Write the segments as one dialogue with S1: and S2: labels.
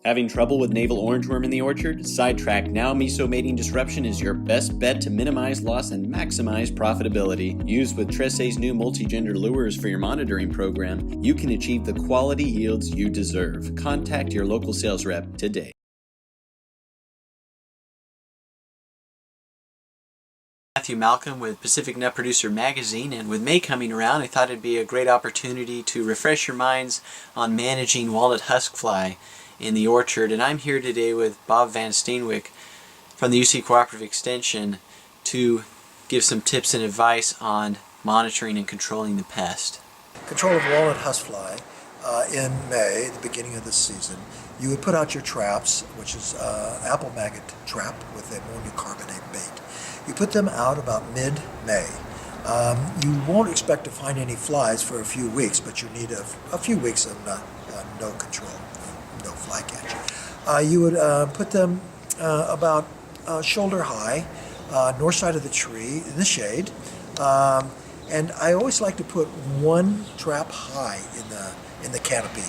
S1: Having trouble with navel orangeworm in the orchard? Sidetrack Now Miso Mating Disruption is your best bet to minimize loss and maximize profitability. Used with Tresse's new multi-gender lures for your monitoring program, you can achieve the quality yields you deserve. Contact your local sales rep today. Matthew Malcolm with Pacific Nut Producer Magazine, and with May coming around, I thought it'd be a great opportunity to refresh your minds on managing walnut husk fly in the orchard. And I'm here today with Bob Van Steenwyk from the UC Cooperative Extension to give some tips and advice on monitoring and controlling the pest.
S2: Control of walnut husk fly in May, the beginning of the season, you would put out your traps, which is apple maggot trap with ammonium carbonate bait. You put them out about mid-May. You won't expect to find any flies for a few weeks, but you need a few weeks of no control, no fly catch. You would put them about shoulder high, north side of the tree, in the shade. And I always like to put one trap high in the canopy.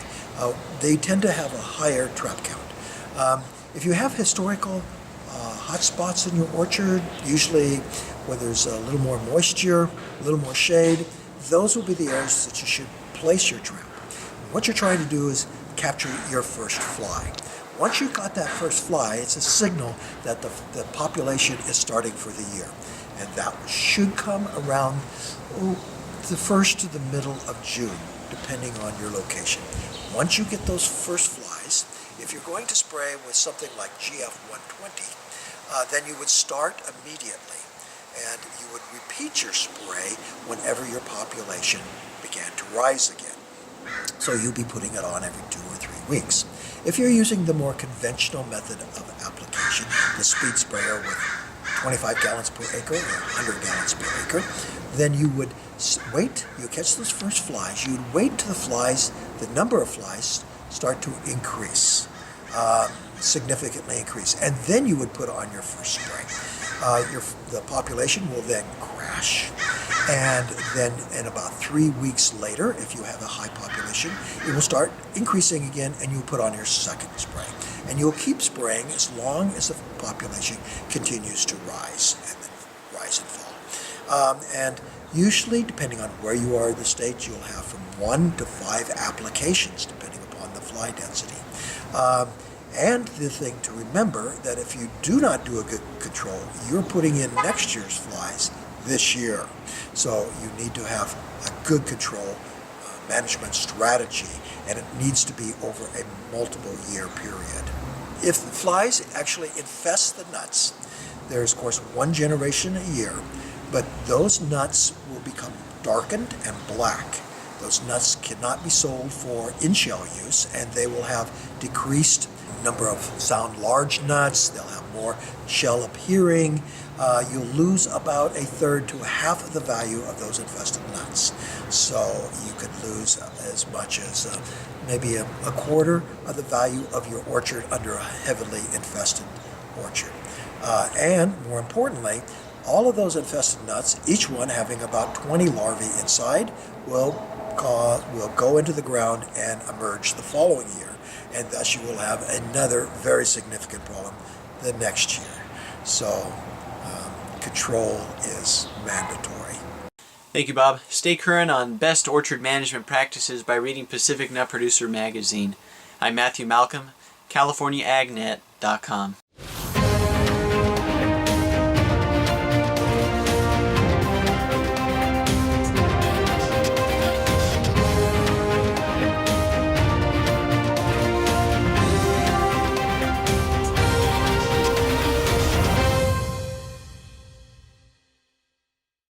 S2: They tend to have a higher trap count. If you have historical hot spots in your orchard, usually where there's a little more moisture, a little more shade, those will be the areas that you should place your trap. What you're trying to do is capture your first fly. Once you've got that first fly, it's a signal that the population is starting for the year. And that should come around the first to the middle of June, depending on your location. Once you get those first flies, if you're going to spray with something like GF120, then you would start immediately, and you would repeat your spray whenever your population began to rise again. So you'll be putting it on every 2 or 3 weeks. If you're using the more conventional method of application, the speed sprayer with 25 gallons per acre or 100 gallons per acre, then you would wait, you catch those first flies, you'd wait till the number of flies start to increase, significantly increase, and then you would put on your first spray. The population will then crash, and then in about 3 weeks later, if you have a high population, it will start increasing again, and you'll put on your second spray. And you'll keep spraying as long as the population continues to rise and then rise and fall. And usually, depending on where you are in the state, you'll have from 1 to 5 applications, depending upon the fly density. And the thing to remember that if you do not do a good control, you're putting in next year's flies this year. So you need to have a good control management strategy, and it needs to be over a multiple year period. If the flies actually infest the nuts, there's of course one generation a year, but those nuts will become darkened and black. Those nuts cannot be sold for in-shell use, and they will have decreased number of sound large nuts. They'll have more shell appearing. You'll lose about 1/3 to 1/2 of the value of those infested nuts. So you could lose as much as maybe a 1/4 of the value of your orchard under a heavily infested orchard. And more importantly, all of those infested nuts, each one having about 20 larvae inside, will go into the ground and emerge the following year. And thus you will have another very significant problem the next year. So control is mandatory.
S1: Thank you, Bob. Stay current on best orchard management practices by reading Pacific Nut Producer Magazine. I'm Matthew Malcolm, CaliforniaAgNet.com.